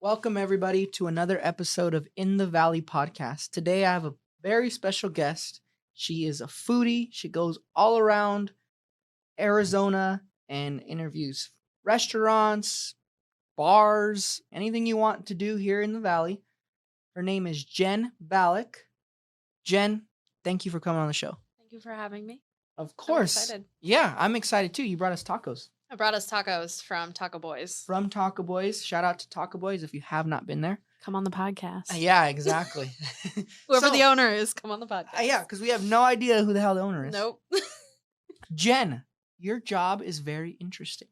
Welcome, everybody, to another episode of In the Valley podcast. Today, I have a very special guest. She is a foodie. She goes all around Arizona and interviews restaurants, bars, anything you want to do here in the Valley. Her name is Jen Ballack. Jen, thank you for coming on the show. Thank you for having me. Of course. I'm excited. Yeah, I'm excited too. You brought us tacos. I brought us tacos from Taco Boys. From Taco Boys. Shout out to Taco Boys if you have not been there. Come on the podcast. Yeah, exactly. Whoever the owner is, come on the podcast. Yeah, because we have no idea who the hell the owner is. Nope. Jen, your job is very interesting.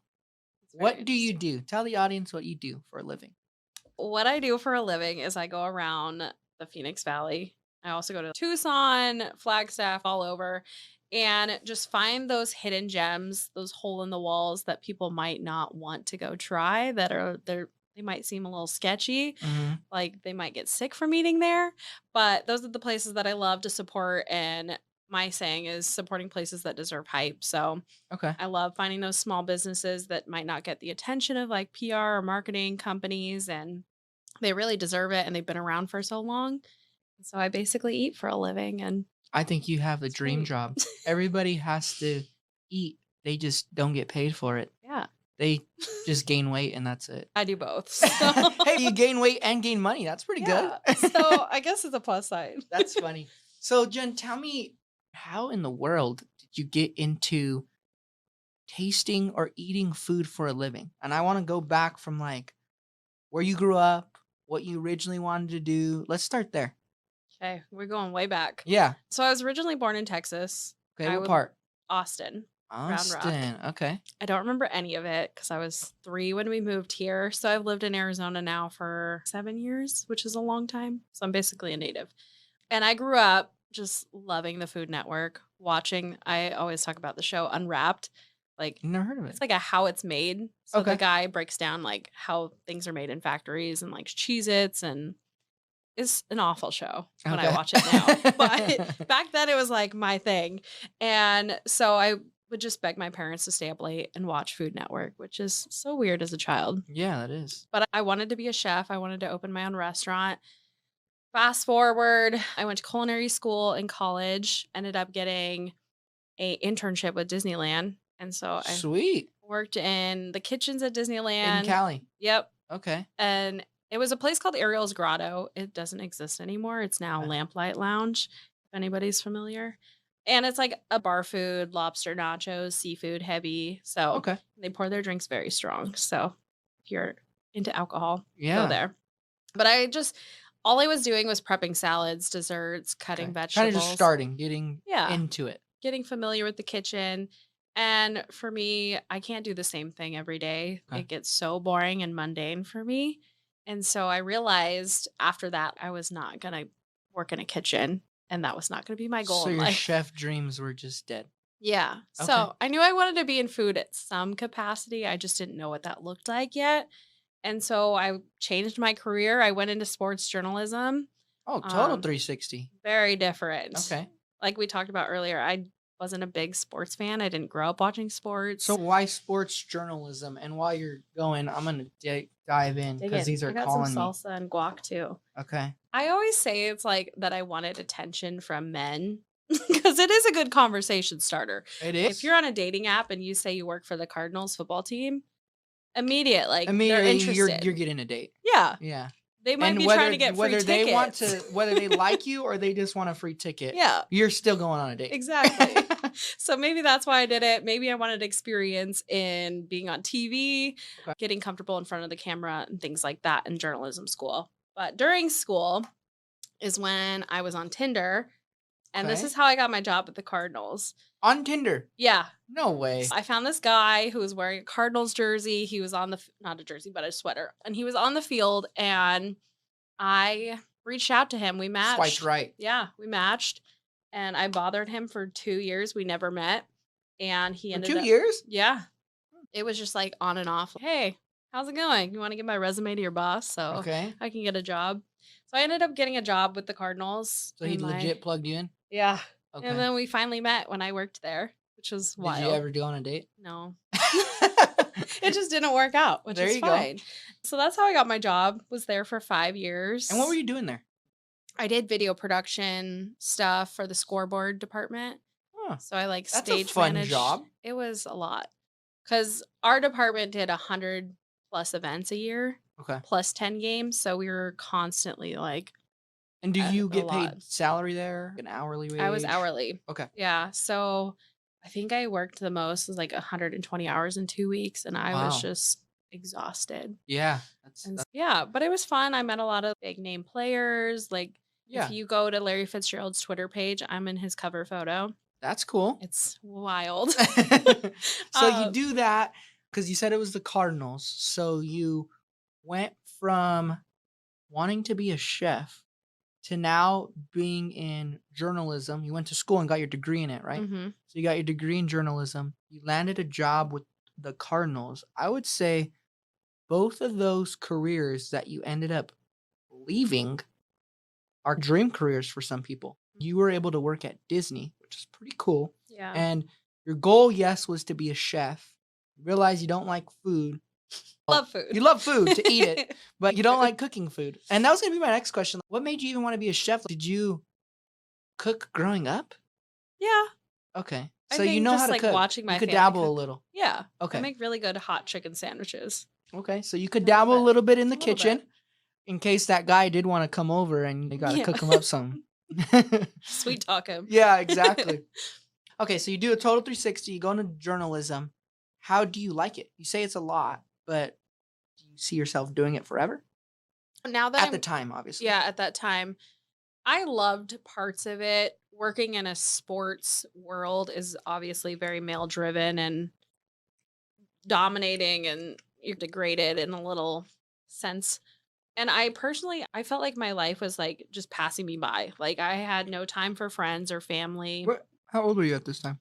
What do you do? Tell the audience what you do for a living. What I do for a living is I go around the Phoenix Valley. I also go to Tucson, Flagstaff, all over, and just find those hidden gems, those hole in the walls that people might not want to go try, that are there. They might seem a little sketchy, like they might get sick from eating there, but those are the places that I love to support. And my saying is supporting places that deserve hype. So I love finding those small businesses that might not get the attention of like PR or marketing companies, and they really deserve it. And they've been around for so long. So I basically eat for a living. And I think you have the dream job. Everybody has to eat. They just don't get paid for it. Yeah. They just gain weight and that's it. I do both. So. Hey, you gain weight and gain money. That's pretty good. So I guess it's a plus side. That's funny. So Jen, tell me, how in the world did you get into tasting or eating food for a living? And I want to go back from like where you grew up, what you originally wanted to do. Let's start there. Okay, we're going way back. Yeah. So I was originally born in Texas. Okay, what part? Austin. Austin. Okay. I don't remember any of it because I was 3 when we moved here. So I've lived in Arizona now for 7 years, which is a long time. So I'm basically a native. And I grew up just loving the Food Network, watching. I always talk about the show Unwrapped. Like, never heard of it. It's like a how it's made. So the guy breaks down like how things are made in factories and like Cheez-Its, and it's an awful show when I watch it now. But back then it was like my thing. And so I would just beg my parents to stay up late and watch Food Network, which is so weird as a child. Yeah, that is. But I wanted to be a chef. I wanted to open my own restaurant. Fast forward, I went to culinary school in college, ended up getting an internship with Disneyland. And so I worked in the kitchens at Disneyland. In Cali? Yep. Okay. And it was a place called Ariel's Grotto. It doesn't exist anymore. It's now Lamplight Lounge, if anybody's familiar. And it's like a bar food, lobster nachos, seafood heavy. So they pour their drinks very strong. So if you're into alcohol, go there. But all I was doing was prepping salads, desserts, cutting vegetables. Kind of just starting, getting into it. Getting familiar with the kitchen. And for me, I can't do the same thing every day. It gets so boring and mundane for me. And so I realized after that, I was not going to work in a kitchen, and that was not going to be my goal. So your chef dreams were just dead. Yeah. So I knew I wanted to be in food at some capacity. I just didn't know what that looked like yet. And so I changed my career. I went into sports journalism. Oh, total 360. Very different. Okay. Like we talked about earlier, I wasn't a big sports fan. I didn't grow up watching sports. So why sports journalism? And while you're going, I'm going to dive in because these are calling me. I got some salsa and guac too. Okay. I always say it's like that I wanted attention from men because it is a good conversation starter. It is. If you're on a dating app and you say you work for the Cardinals football team, immediately they're interested. You're getting a date. Yeah. Yeah. They might be trying to get free tickets. Whether they like you or they just want a free ticket. Yeah. You're still going on a date. Exactly. So maybe that's why I did it. Maybe I wanted experience in being on TV, getting comfortable in front of the camera and things like that in journalism school. But during school is when I was on Tinder. And this is how I got my job at the Cardinals. On Tinder? Yeah. No way. I found this guy who was wearing a Cardinals jersey. He was on not a jersey, but a sweater. And he was on the field, and I reached out to him. We matched. Swiped right. Yeah, we matched. And I bothered him for 2 years. We never met. And he ended up. 2 years? Yeah. It was just like on and off. Hey, how's it going? You want to give my resume to your boss so I can get a job? So I ended up getting a job with the Cardinals. So he legit plugged you in? Yeah. Okay. And then we finally met when I worked there, which was wild. Did you ever go on a date? No. It just didn't work out, which There is you go. fine. So that's how I got my job. Was there for 5 years. And what were you doing there? I did video production stuff for the scoreboard department. Huh. So I like That's a stage fun managed. job. It was a lot because our department did 100 plus events a year, Okay. plus 10 games. So we were constantly like, And do you a get lot. paid salary there? An hourly wage? I was hourly. Okay. Yeah. So I think I worked the most was like 120 hours in 2 weeks, and I was Wow. just exhausted. Yeah. Yeah, but it was fun. I met a lot of big name players. Like Yeah. if you go to Larry Fitzgerald's Twitter page, I'm in his cover photo. That's cool. It's wild. So you do that because you said it was the Cardinals. So you went from wanting to be a chef to now being in journalism. You went to school and got your degree in it, right? Mm-hmm. So you got your degree in journalism. You landed a job with the Cardinals. I would say both of those careers that you ended up leaving are dream careers for some people. You were able to work at Disney, which is pretty cool. Yeah. And your goal, yes, was to be a chef. You realize you don't like food. Love food. You love food to eat it, but you don't like cooking food. And that was going to be my next question. What made you even want to be a chef? Did you cook growing up? Yeah. Okay. I So you think know just how to like cook. watching my You could family dabble a cook. little. Yeah. Okay. I make really good hot chicken sandwiches. Okay. So you could A dabble a little little bit in the A little kitchen bit. in case that guy did want to come over and you got to Yeah. cook him up some. Sweet talk him. Yeah, exactly. Okay, so you do a total 360, you go into journalism. How do you like it? You say it's a lot, but do you see yourself doing it forever? Now that At the time, obviously. Yeah, at that time, I loved parts of it. Working in a sports world is obviously very male driven and dominating, and you're degraded in a little sense. And I personally, I felt like my life was like just passing me by. Like I had no time for friends or family. How old were you at this time?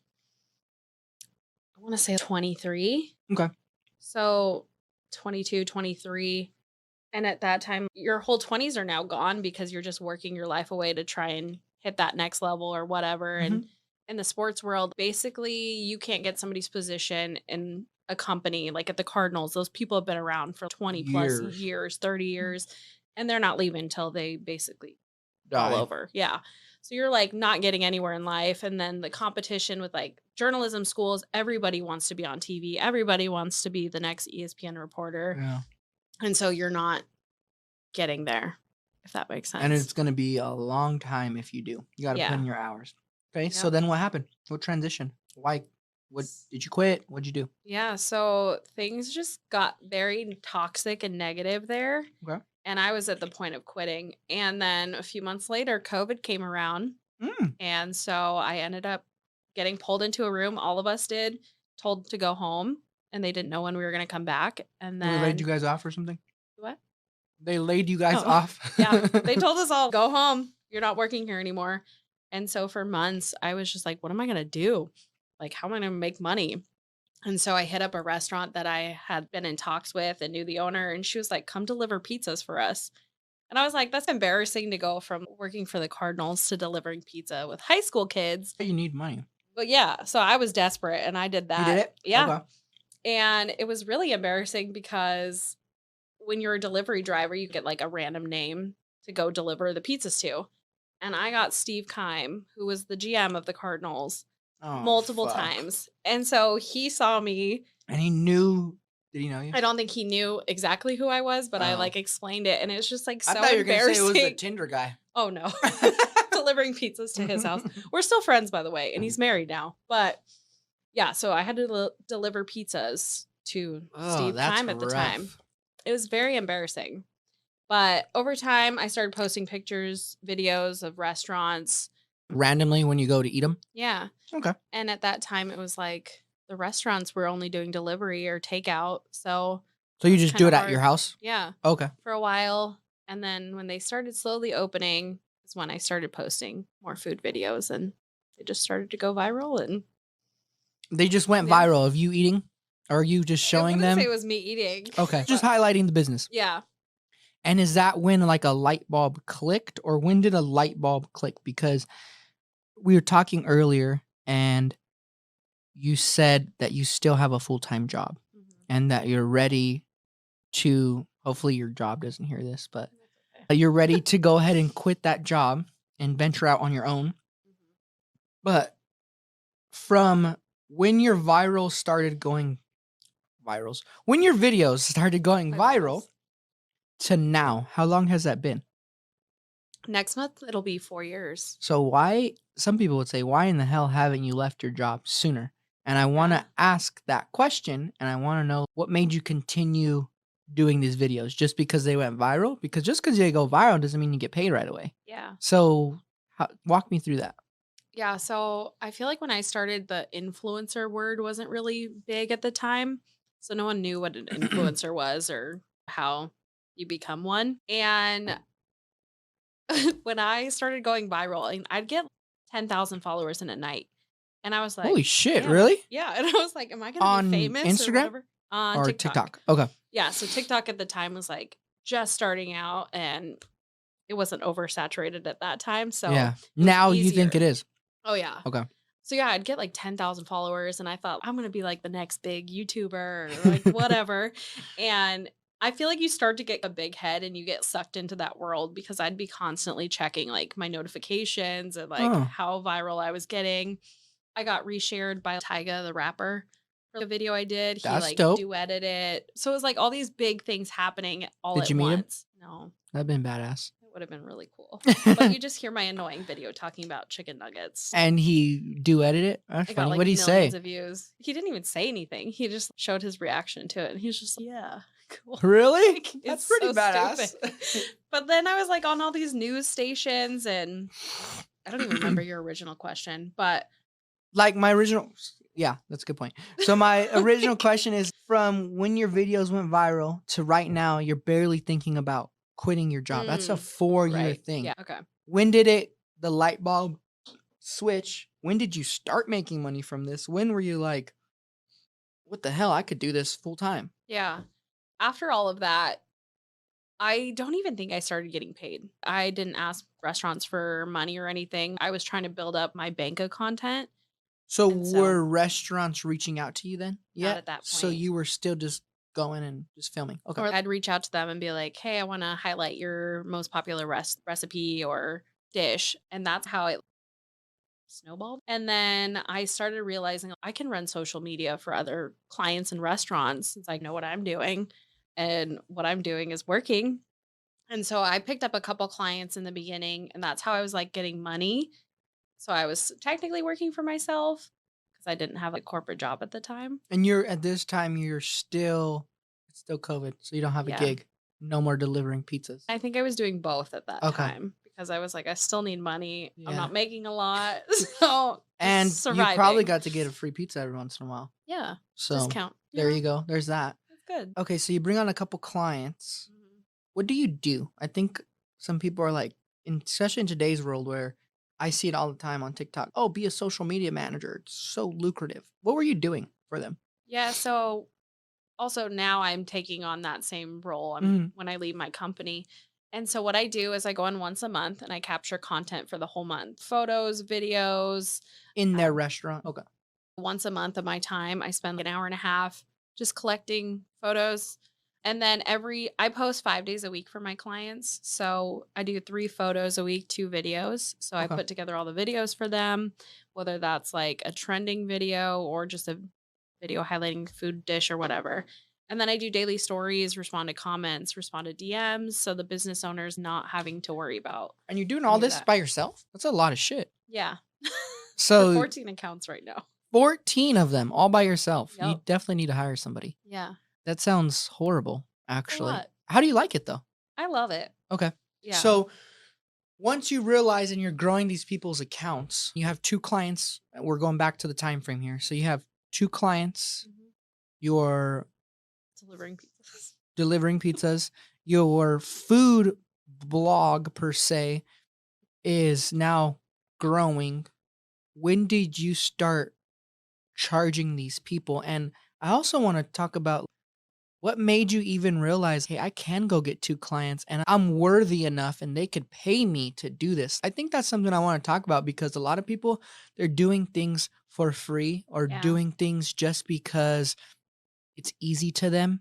I want to say 23. Okay. So 22, 23. And at that time, your whole 20s are now gone because you're just working your life away to try and hit that next level or whatever. And in the sports world, basically, you can't get somebody's position in a company like at the Cardinals. Those people have been around for 20 plus years, 30 years, and they're not leaving until they basically fall over. Yeah. So you're like not getting anywhere in life. And then the competition with like journalism schools, everybody wants to be on TV. Everybody wants to be the next ESPN reporter. Yeah. And so you're not getting there, if that makes sense. And it's going to be a long time if you do. You got to put in your hours. Okay. So Yep. then what happened? What transition? Why? What did you quit? What'd you do? Yeah. So things just got very toxic and negative there. Okay. And I was at the point of quitting. And then a few months later, COVID came around. And so I ended up getting pulled into a room. All of us did, told to go home. And they didn't know when we were going to come back. And then They laid you guys off or something? What? They laid you guys off? Yeah. They told us all, go home. You're not working here anymore. And so for months, I was just like, what am I going to do? Like, how am I going to make money? And so I hit up a restaurant that I had been in talks with and knew the owner. And she was like, come deliver pizzas for us. And I was like, that's embarrassing to go from working for the Cardinals to delivering pizza with high school kids. You need money. But yeah, so I was desperate and I did that. You did it? Yeah. Okay. And it was really embarrassing because when you're a delivery driver, you get like a random name to go deliver the pizzas to. And I got Steve Keim, who was the GM of the Cardinals, multiple times. And so he saw me. And he knew. Did he know you? I don't think he knew exactly who I was, but I like explained it. And it was just like so I thought you were going to say embarrassing. it was the Tinder guy. Oh, no. Delivering pizzas to his house. We're still friends, by the way. And he's married now. But yeah, so I had to deliver pizzas to Steve Keim at the time. It was very embarrassing. But over time, I started posting pictures, videos of restaurants. Randomly when you go to eat them? Yeah. Okay. And at that time, it was like the restaurants were only doing delivery or takeout. So you just do it at your house? Yeah. Okay. For a while. And then when they started slowly opening is when I started posting more food videos. And they just started to go viral. And they just went viral of you eating? Or are you just showing them? I wouldn't say it was me eating. Okay. Just highlighting the business. Yeah. And is that when like a light bulb clicked, or when did a light bulb click? Because we were talking earlier and you said that you still have a full-time job and that you're ready to, hopefully your job doesn't hear this, but That's okay. you're ready to go ahead and quit that job and venture out on your own. Mhm. But from when your viral started going virals, when your videos started going My viral virals. to now, how long has that been? Next month, it'll be 4 years. So why, some people would say, why in the hell haven't you left your job sooner? And I want Yeah. to ask that question, and I want to know what made you continue doing these videos just because they went viral? Because just because they go viral doesn't mean you get paid right away. Yeah. So walk me through that. Yeah, so I feel like when I started, the influencer word wasn't really big at the time. So no one knew what an influencer was or how you become one. And when I started going viral, and I'd get 10,000 followers in a night. And I was Holy like, shit, damn, really? yeah. And I was like, am I going to be On famous or Instagram whatever? On or TikTok. TikTok? Okay. Yeah. So TikTok at the time was like just starting out and it wasn't oversaturated at that time. So Yeah. it was Now you think it easier. is. Oh, yeah. Okay. So yeah, I'd get like 10,000 followers and I thought I'm going to be like the next big YouTuber or like whatever. And I feel like you start to get a big head and you get sucked into that world because I'd be constantly checking like my notifications and like Oh, how viral I was getting. I got reshared by Tyga the rapper for the video I did. He that's like dope. duetted it. So it was like all these big things happening all Did at you meet him? once. No, That'd been badass. it would have been really cool. But you just hear my annoying video talking about chicken nuggets. And he duetted it? That's It got funny. like What'd he millions say? of views. He didn't even say anything. He just showed his reaction to it and he was just like, yeah, cool. Really? Like, That's it's pretty so badass. stupid. But then I was like on all these news stations and I don't even remember your original question, but Like my original, yeah, that's a good point. So my original like, question is, from when your videos went viral to right now, you're barely thinking about quitting your job. That's a mm, 4-year right. thing. Yeah. Okay. When did the light bulb switch? When did you start making money from this? When were you like, what the hell? I could do this full time. Yeah. After all of that, I don't even think I started getting paid. I didn't ask restaurants for money or anything. I was trying to build up my bank of content. So And so were restaurants reaching out to you then not yet? at that So point. you were still just going and just filming. Okay. Or I'd reach out to them and be like, "Hey, I want to highlight your most popular recipe or dish." And that's how it snowballed. And then I started realizing I can run social media for other clients and restaurants since I know what I'm doing and what I'm doing is working. And so I picked up a couple clients in the beginning and that's how I was like getting money. So I was technically working for myself because I didn't have a corporate job at the time. And you're at this time, it's still COVID, so you don't have a Yeah. gig. No more delivering pizzas. I think I was doing both at that Okay. time because I was like, I still need money. I'm Yeah. not making a lot. So And just you probably surviving. got to get a free pizza every once in a while. Yeah. So Discount. there you go. There's that. That's good. Okay, so you bring on a couple clients. Mhm. What do you do? I think some people are like, especially in today's world where I see it all the time on TikTok. Oh, be a social media manager. It's so lucrative. What were you doing for them? Yeah. So also now I'm taking on that same role Mhm. when I leave my company. And so what I do is I go in once a month and I capture content for the whole month, photos, videos. In their Um, restaurant. Okay. Once a month of my time, I spend like an hour and a half just collecting photos. And then I post 5 days a week for my clients. So I do 3 photos a week, 2 videos. So I Okay. put together all the videos for them, whether that's like a trending video or just a video highlighting food dish or whatever. And then I do daily stories, respond to comments, respond to DMs. So the business owner's not having to worry about And you're doing all any of this that. by yourself? That's a lot of shit. Yeah. For So 14 accounts right now. 14 of them all by yourself. You Yep. definitely need to hire somebody. Yeah. That sounds horrible, A actually. lot. How do you like it though? I love it. Okay. Yeah. So once you realize and you're growing these people's accounts, you have 2 clients. We're going back to the time frame here. So you have 2 clients, Mhm. you're Delivering pizzas. delivering pizzas, your food blog per se is now growing. When did you start charging these people? And I also want to talk about what made you even realize, hey, I can go get 2 clients and I'm worthy enough and they could pay me to do this. I think that's something I want to talk about because a lot of people, they're doing things for free or Yeah. doing things just because it's easy to them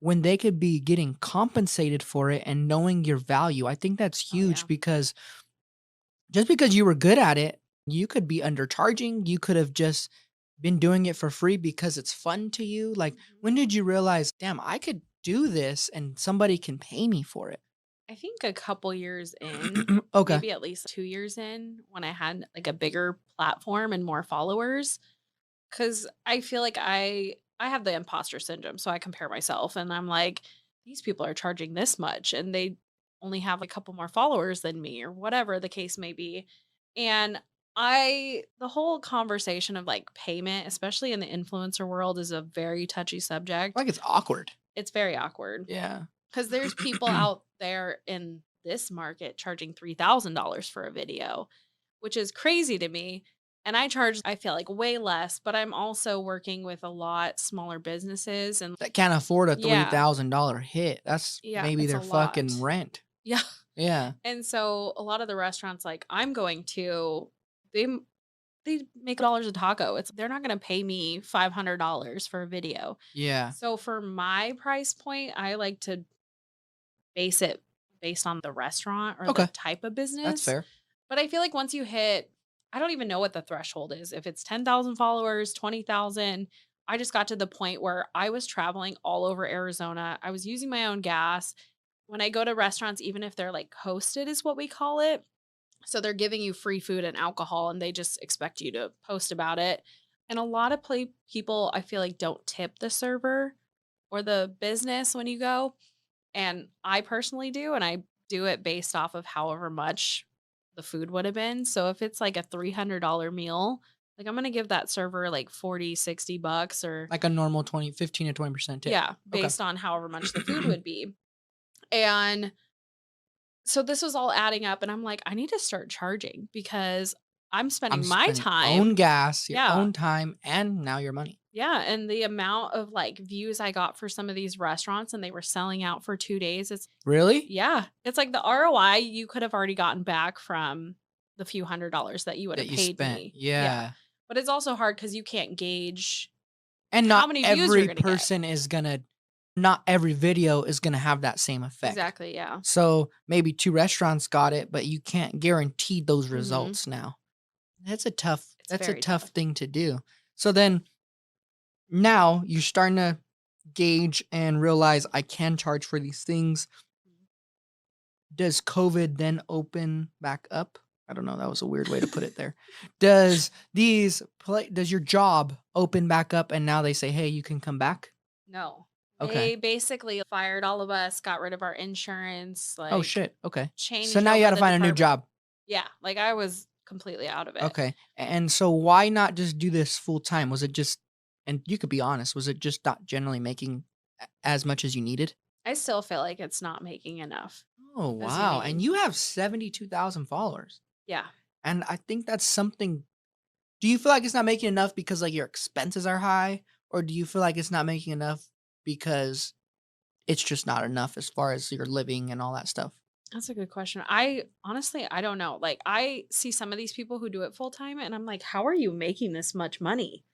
when they could be getting compensated for it and knowing your value. I think that's Oh, yeah. huge because just because you were good at it, you could be undercharging. You could have just been doing it for free because it's fun to you. Like, Mhm. when did you realize, damn, I could do this and somebody can pay me for it? I think a couple years in, Okay. maybe at least 2 years in, when I had, like, a bigger platform and more followers, because I feel like I have the imposter syndrome, so I compare myself, and I'm like, "These people are charging this much, and they only have a couple more followers than me," or whatever the case may be, and the whole conversation of, like, payment, especially in the influencer world, is a very touchy subject. Like, it's awkward. It's very awkward. Yeah. 'Cause there's people out there in this market charging $3,000 for a video, which is crazy to me, and I charge, I feel like, way less, but I'm also working with a lot smaller businesses and That can't afford a yeah, $3,000 hit. That's yeah, maybe it's their a fucking lot. rent. Yeah, Yeah. and so a lot of the restaurants, like, I'm going to, they m they make dollars a taco. It's they're not gonna pay me $500 for a video. Yeah. So for my price point, I like to base it based on the restaurant or the Okay. type of That's business. fair. But I feel like once you hit, I don't even know what the threshold is. If it's 10,000 followers, 20,000, I just got to the point where I was traveling all over Arizona. I was using my own gas. When I go to restaurants, even if they're like hosted, is what we call it. So they're giving you free food and alcohol, and they just expect you to post about it. And a lot of people, I feel like, don't tip the server or the business when you go. And I personally do, and I do it based off of however much the food would have been. So if it's like a $300 meal, like I'm going to give that server like 40, 60 bucks or Like a normal 15 to 20% tip. yeah, Okay. based on however much the food would be. And so this was all adding up and I'm like, I need to start charging because I'm I'm spending my spending your own time. gas, your Yeah. own time, and now your money. Yeah, and the amount of, like, views I got for some of these restaurants and they were selling out for 2 days, it's Really? yeah, it's like the ROI you could have already gotten back from the few $100 that you would That have you paid spent. me. Yeah, Yeah. but it's also hard because you can't gauge And how not many views you're every gonna get. person is gonna not every video is gonna have that same effect. Exactly, yeah. So, maybe 2 restaurants got it, but you can't guarantee those Mhm. results now. It's That's a very tough tough. thing to do. So then, now you're starting to gauge and realize I can charge for these things. Mhm. Does COVID then open back up? I don't know, that was a weird way to put it there. Does your job open back up and now they say, "Hey, you can come back?" No. Okay. They basically fired all of us, got rid of our insurance, Oh, like, shit, okay. So changed now you over gotta the find a new department. job. Yeah, like, I was completely out of it. Okay. And so why not just do this full time? Was it just, and you could be honest, was it just not generally making as much as you needed? I still feel like it's not making enough Oh, as you wow. And need. you have 72,000 followers. Yeah. And I think that's something. Do you feel like it's not making enough because like your expenses are high, or do you feel like it's not making enough because it's just not enough as far as your living and all that stuff? That's a good question. I honestly, I don't know. Like, I see some of these people who do it full time, and I'm like, how are you making this much money?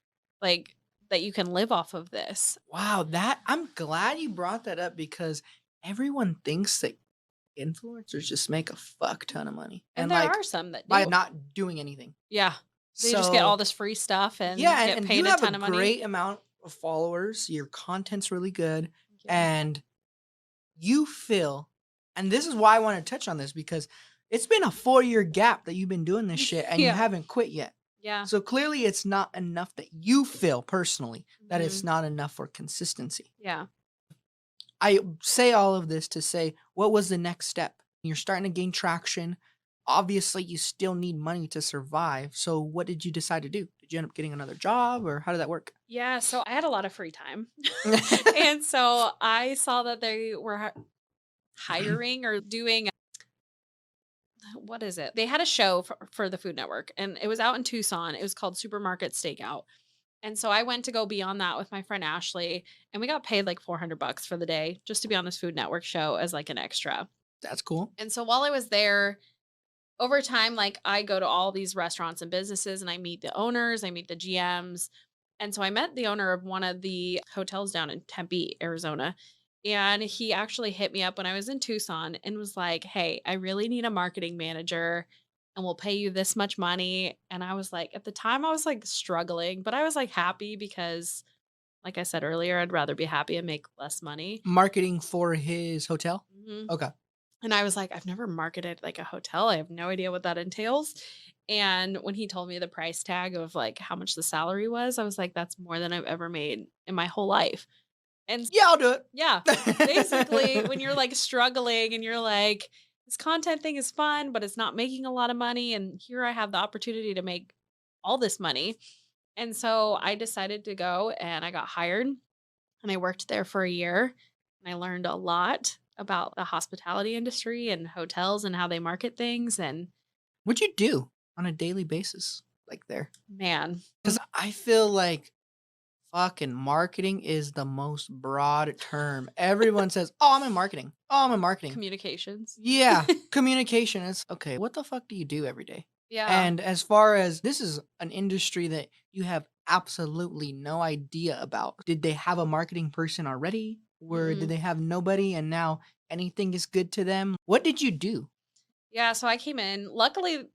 Like, that you can live off of this. Wow, that I'm glad you brought that up because everyone thinks that influencers just make a fuck ton of money And and there like are some that by do. not doing anything. Yeah. They just get all So, this free stuff and yeah, get and you paid a have a ton of money. great amount of followers. Your content's really good Thank you. and you feel, and this is why I want to touch on this because it's been a 4-year gap that you've been doing this shit and you Yeah. haven't quit yet. Yeah. So clearly it's not enough that you feel personally that it's Mhm. not enough for consistency. Yeah. I say all of this to say, what was the next step? You're starting to gain traction. Obviously, you still need money to survive. So, what did you decide to do? Did you end up getting another job or how did that work? Yeah. So I had a lot of free time. And so I saw that they were hiring or doing what is it? They had a show for the Food Network and it was out in Tucson. It was called Supermarket Stakeout. And so I went to go be on that with my friend Ashley and we got paid like 400 bucks for the day just to be on this Food Network show as like an extra. That's cool. And so while I was there, over time, like I go to all these restaurants and businesses and I meet the owners, I meet the GMs, And so I met the owner of one of the hotels down in Tempe, Arizona. And he actually hit me up when I was in Tucson and was like, "Hey, I really need a marketing manager and we'll pay you this much money." And I was like, at the time, I was like struggling, but I was like happy because, like I said earlier, I'd rather be happy and make less money. Marketing for his hotel? Mhm. Okay. And I was like, "I've never marketed like a hotel. I have no idea what that entails." And when he told me the price tag of like how much the salary was, I was like, "That's more than I've ever made in my whole life." And Yeah, I'll do yeah, basically, it. when you're like struggling and you're like, this content thing is fun, but it's not making a lot of money. And here I have the opportunity to make all this money. And so I decided to go and I got hired and I worked there for a year and I learned a lot about the hospitality industry and hotels and how they market things. And What'd you do on a daily basis, like, there? man, Because I feel like fucking marketing is the most broad term. Everyone says, "Oh, I'm in marketing. Oh, I'm in marketing." communications. Yeah, communication is okay, what the fuck do you do every day? Yeah. And as far as this is an industry that you have absolutely no idea about. Did they have a marketing person already? Or did Mm-mm. they have nobody and now anything is good to them? What did you do? Yeah. So I came in, luckily,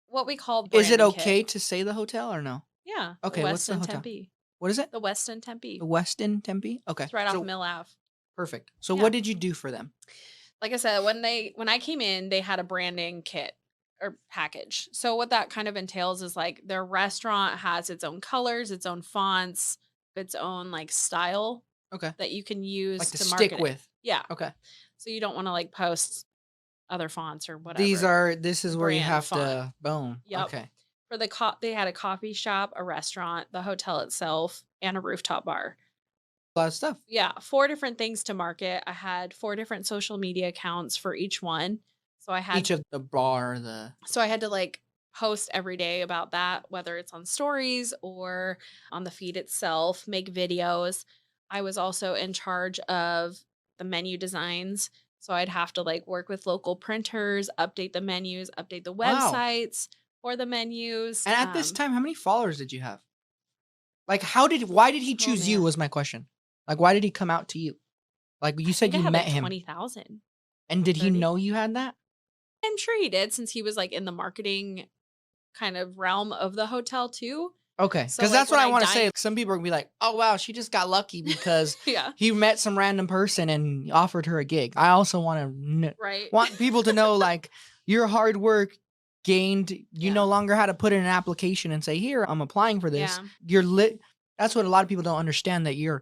what we call Is it branding kit. okay to say the hotel or no? Yeah. The Okay, what's the Westin hotel? Tempe. What is it? The Westin Tempe. The Westin Tempe? Okay. It's right off So Mill Ave. perfect. So Yeah. what did you do for them? Like I said, when I came in, they had a branding kit or package. So what that kind of entails is like their restaurant has its own colors, its own fonts, its own like style Okay. that you can Like use to to stick market it. with. Yeah. Okay. So you don't want to like post other fonts or These whatever. are this The is where you brand have font. to boom. Yep. Okay. For the they had a coffee shop, a restaurant, the hotel itself, and a rooftop bar. A lot of stuff. Yeah, 4 different things to market. I had 4 different social media accounts for each one. So I Each had of the bar, the so I had to like post every day about that, whether it's on stories or on the feed itself, make videos. I was also in charge of the menu designs. So I'd have to like work with local printers, update the menus, update the wow. websites for the menus. And at this time, how many followers did you have? Like why did he Oh choose you man, was my question. Like why did he come out to you? Like I you said think I you had met like him. 20,000 And or did he 30. know you had that? I'm sure he did since he was like in the marketing kind of realm of the hotel too. Okay, So because like that's when what I I want to say. dined, Some people are gonna be like, "Oh wow, she just got lucky because yeah, he met some random person and offered her a gig." I also want to right, want people to know like your hard work gained. You yeah, no longer had to put in an application and say, "Here, I'm applying for this." yeah, You're lit. That's what a lot of people don't understand, that your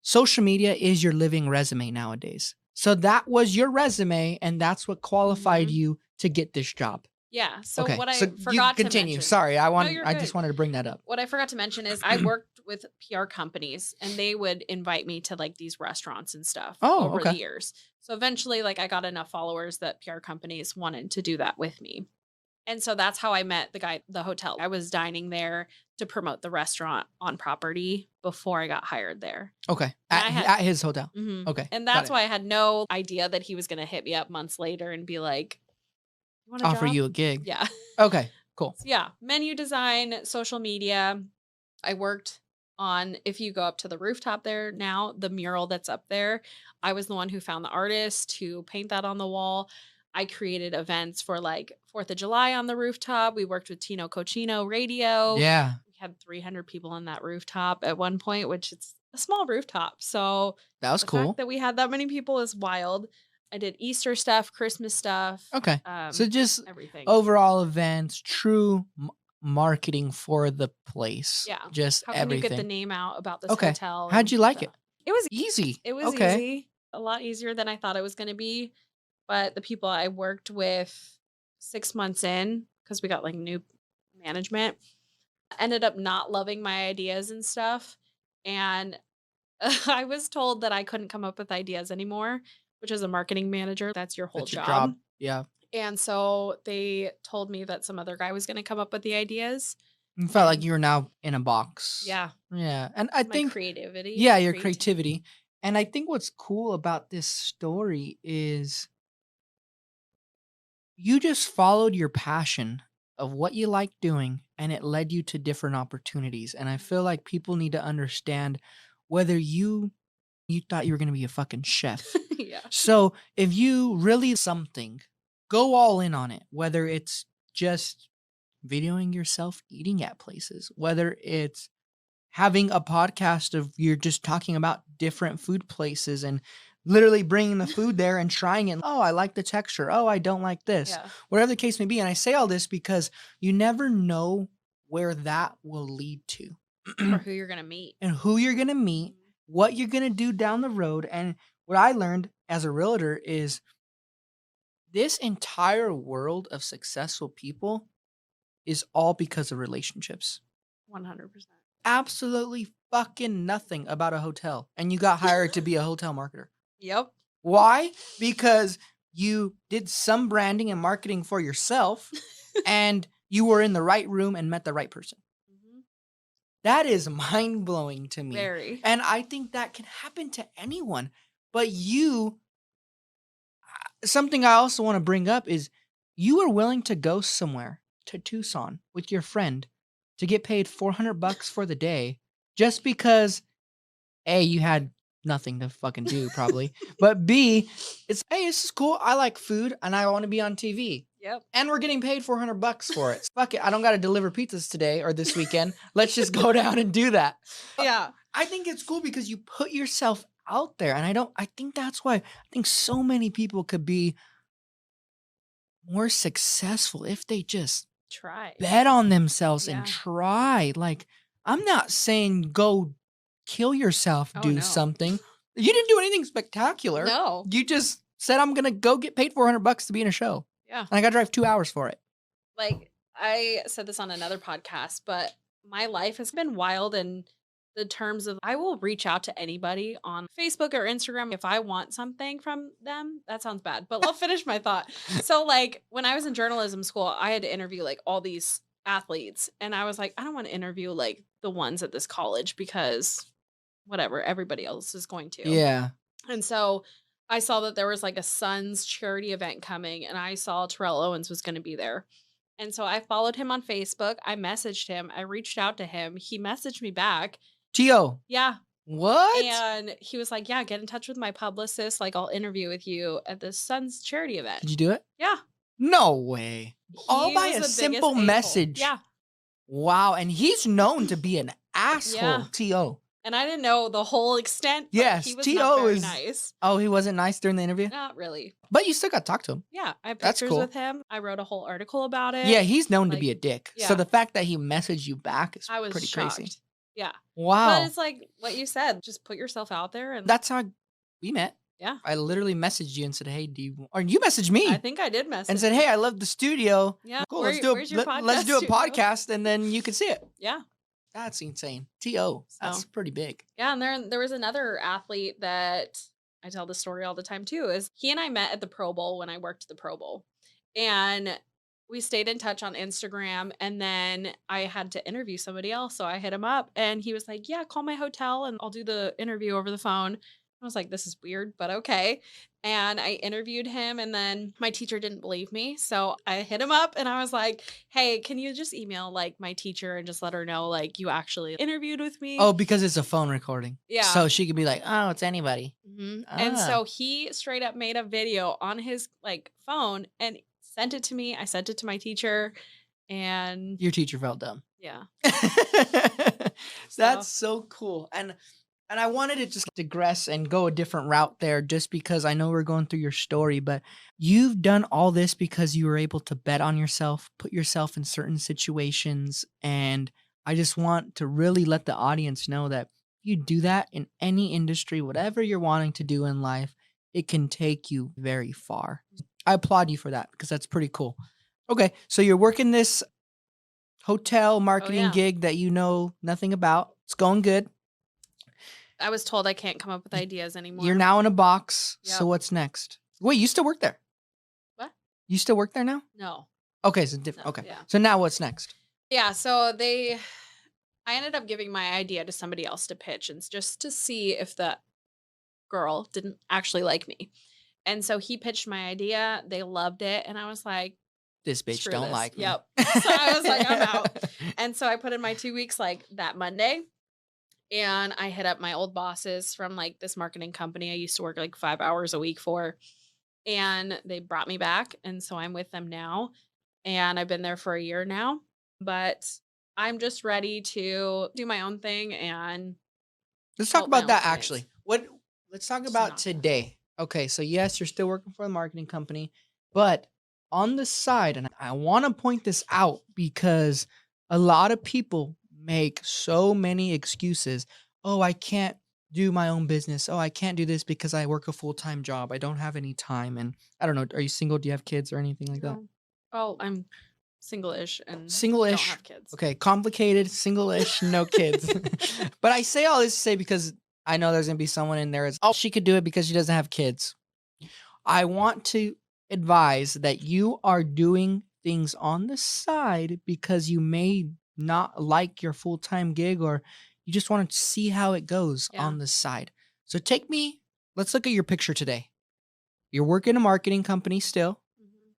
social media is your living resume nowadays. So that was your resume, and that's what qualified hmm you to get this job. yeah. So Okay, what so I you forgot to continue. mention, Sorry, no, you're I just good. wanted to bring that up. What I forgot to mention is I worked with PR companies and they would invite me to like these restaurants and stuff Oh, over the okay. years. So eventually, like I got enough followers that PR companies wanted to do that with me. And so that's how I met the guy, the hotel. I was dining there to promote the restaurant on property before I got hired there. Okay. And I had, At his hotel. mhm. Okay. And Got that's it. why I had no idea that he was going to hit me up months later and be like, "You want a Offer job?" you a gig. Yeah. Okay. Cool. So yeah, menu design, social media. I worked on, if you go up to the rooftop there now, the mural that's up there, I was the one who found the artist to paint that on the wall. I created events for like 4th of July on the rooftop. We worked with Tino Cochino Radio. Yeah. We had 300 people on that rooftop at one point, which it's a small rooftop. So That was the fact cool. that we had that many people is wild. I did Easter stuff, Christmas stuff, Okay. So just everything. overall events, true marketing for the place. Yeah. Just How can you get the everything. name out about this Okay. hotel How'd and you like the it? it was Easy. it was Okay. easy, a lot easier than I thought it was gonna be, but the people I worked with 6 months in, because we got, like, new management, ended up not loving my ideas and stuff, and I was told that I couldn't come up with ideas anymore, which as a marketing manager, that's your whole That's your job, job. Yeah. and so they told me that some other guy was gonna come up with the ideas, You felt like and you were now in a box. yeah, Yeah. And I my think, creativity yeah, your creativity. creativity. And I think what's cool about this story is you just followed your passion. of what you like doing, and it led you to different opportunities. And I feel like people need to understand whether you thought you were going to be a fucking chef. Yeah. So if you really something, go all in on it, whether it's just videoing yourself eating at places, whether it's having a podcast of you're just talking about different food places and literally bringing the food there and trying it. Oh, I like the texture. Oh, I don't like this. Yeah. Whatever the case may be. And I say all this because you never know where that will lead to Or who you're gonna meet. and who you're going to meet, what you're going to do down the road. And what I learned as a realtor is this entire world of successful people is all because of relationships. 100%. Absolutely fucking nothing about a hotel, and you got hired to be a hotel marketer. Yep. Why? Because you did some branding and marketing for yourself, and you were in the right room and met the right person. That is mind-blowing to me. Very. And I think that can happen to anyone. But something I also want to bring up is you were willing to go somewhere to Tucson with your friend to get paid $400 for the day just because A, you had nothing to fucking do probably, but B, it's, hey, this is cool. I like food and I want to be on TV. Yep. And we're getting paid $400 for it. Fuck it. I don't got to deliver pizzas today or this weekend. Let's just go down and do that. Yeah. I think it's cool because you put yourself out there. And I think that's why I think so many people could be more successful if they just Try. bet on themselves and Yeah. try. Like, I'm not saying go kill yourself, Oh, do no. something. You didn't do anything spectacular. No. You just said, I'm going to go get paid $400 to be in a show. Yeah. And I got to drive 2 hours for it. Like, I said this on another podcast, but my life has been wild in the terms of I will reach out to anybody on Facebook or Instagram if I want something from them. That sounds bad, but I'll finish my thought. So, like, when I was in journalism school, I had to interview like all these athletes, and I was like, I don't want to interview like the ones at this college because whatever, everybody else is going to. Yeah. And so I saw that there was like a Suns charity event coming, and I saw Terrell Owens was going to be there. And so I followed him on Facebook. I messaged him. I reached out to him. He messaged me back. T.O. Yeah. What? And he was like, yeah, get in touch with my publicist. Like, I'll interview with you at the Suns charity event. Did you do it? Yeah. No way. All He by was a the biggest simple a-hole. message. Yeah. Wow. And he's known to be an asshole, Yeah. T.O. And I didn't know the whole extent. But Yes, he was T.O. not very is- nice. Oh, he wasn't nice during the interview? Not really. But you still got to talk to him. Yeah. I have That's pictures cool. with him. I wrote a whole article about it. Yeah, he's known to like, be a dick. yeah. So the fact that he messaged you back is I was pretty shocked. crazy. Yeah. Wow. But it's like what you said. Just put yourself out there. And That's how we met. yeah. I literally messaged you and said, hey, or you messaged me I think I did message. and said, hey, I love the studio. Yeah. Cool, Where's your let's podcast do a studio? podcast and then you can see it. Yeah. That's insane. T.O. That's So- pretty big. Yeah. And there was another athlete that I tell the story all the time too, is he and I met at the Pro Bowl when I worked the Pro Bowl. And we stayed in touch on Instagram, and then I had to interview somebody else. So I hit him up and he was like, yeah, call my hotel and I'll do the interview over the phone. I was like, this is weird, but okay. And I interviewed him, and then my teacher didn't believe me. So I hit him up and I was like, hey, can you just email like my teacher and just let her know like you actually interviewed with me? Oh, because it's a phone recording. Yeah. So she could be like, oh, it's anybody. And Ah. so he straight up made a video on his like phone and sent it to me. I sent it to my teacher, and Your teacher felt dumb. yeah. That's so cool. And I wanted to just digress and go a different route there just because I know we're going through your story, but you've done all this because you were able to bet on yourself, put yourself in certain situations. And I just want to really let the audience know that you do that in any industry, whatever you're wanting to do in life, it can take you very far. I applaud you for that because that's pretty cool. Okay, so you're working this hotel marketing yeah. gig that you know nothing about. It's going good. I was told I can't come up with ideas anymore. You're now in a box. Yep. So what's next? Wait, you still work there? What? You still work there now? No. Okay, so different. No, Okay. yeah. So now what's next? Yeah. So I ended up giving my idea to somebody else to pitch, and just to see if the girl didn't actually like me. And so he pitched my idea. They loved it. And I was like, This bitch Screw don't this. like me. Yep. So I was like, I'm out. And so I put in my 2 weeks like that Monday. And I hit up my old bosses from like this marketing company I used to work like 5 hours a week for. And they brought me back. And so I'm with them now. And I've been there for a year now. But I'm just ready to do my own thing and Let's talk help my about own that clients. actually. Let's talk Just about knock it. today. Okay, so yes, you're still working for the marketing company, but on the side, and I want to point this out because a lot of people make so many excuses. Oh, I can't do my own business. Oh, I can't do this because I work a full-time job. I don't have any time. And I don't know, are you single? Do you have kids or anything like that? No. Oh, I'm single-ish and don't Single-ish. have kids. Okay, complicated, single-ish, no kids. But I say all this to say because I know there's gonna be someone in there. Oh, she could do it because she doesn't have kids. I want to advise that you are doing things on the side because you may not like your full-time gig or you just want to see how it goes Yeah. on the side. So let's look at your picture today. You're working a marketing company still. Mhm.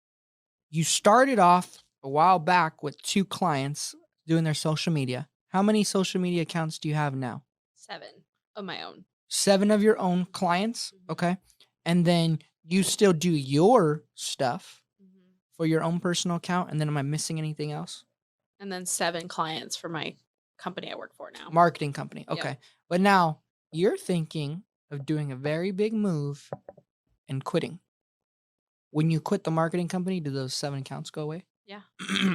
You started off a while back with 2 clients doing their social media. How many social media accounts do you have now? 7 of my own. 7 of your own clients, Mhm. okay? And then you still do your stuff Mhm. for your own personal account, and then am I missing anything else? And then 7 clients for my company I work for now. Marketing company, Yep. okay. But now you're thinking of doing a very big move and quitting. When you quit the marketing company, do those 7 accounts go away? Yeah.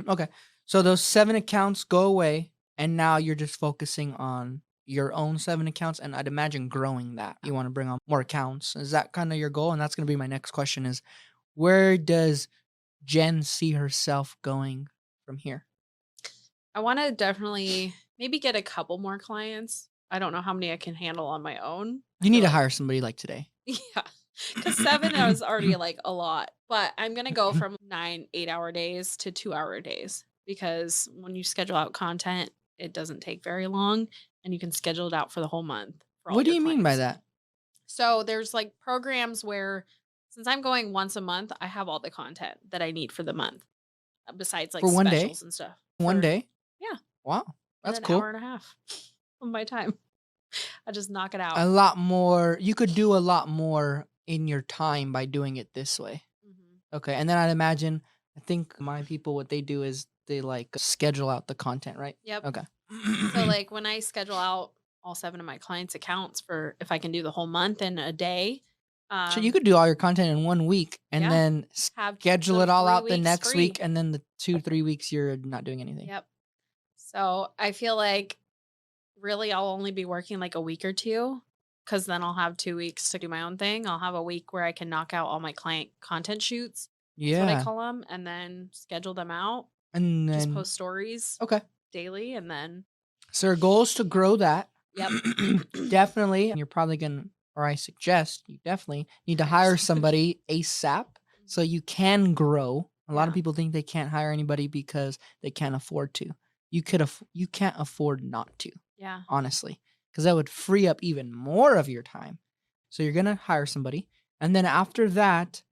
Okay. So those 7 accounts go away, and now you're just focusing on your own 7 accounts, and I'd imagine growing that. You wanna bring on more accounts. Is that kinda your goal? And that's gonna be my next question is, where does Jen see herself going from here? I wanna definitely maybe get a couple more clients. I don't know how many I can handle on my own. I You need feel to like hire somebody like today. yeah, because 7 is already, like, a lot, but I'm gonna go from 9 8-hour days to 2-hour days because when you schedule out content, it doesn't take very long, and you can schedule it out for the whole month for all What do your you mean by clients. that? So, there's, like, programs where since I'm going once a month, I have all the content that I need for the month, besides, like, For 1 day? specials and stuff 1 for day? yeah, Wow, in that's an hour cool. and a half of my time. I just knock it A out. lot more you could do a lot more in your time by doing it this way. Mhm. Okay, and then I think my people, what they do is they, like, schedule out the content, right? Yep. Okay. So, like, when I schedule out all 7 of my clients' accounts for if I can do the whole month in a day, So you um, could do all your content in 1 week and yeah, then have schedule the it all 3 out the weeks next week, free. and then the 2, 3 weeks you're not doing anything. Yep. So, I feel like really I'll only be working like a week or 2 because then I'll have 2 weeks to do my own thing. I'll have a week where I can knock out all my client content shoots. That's what I Yeah, call them, and then schedule them out, and just then post stories okay. daily, and then So our goal is to grow that. yep. Definitely, and you're probably gonna or I suggest you definitely need to Hire hire somebody. somebody ASAP so Mhm. you can grow. A lot of Yeah. people think they can't hire anybody because they can't afford to. You can't afford not to, Yeah. honestly, because that would free up even more of your time. So you're gonna hire somebody, and then after that,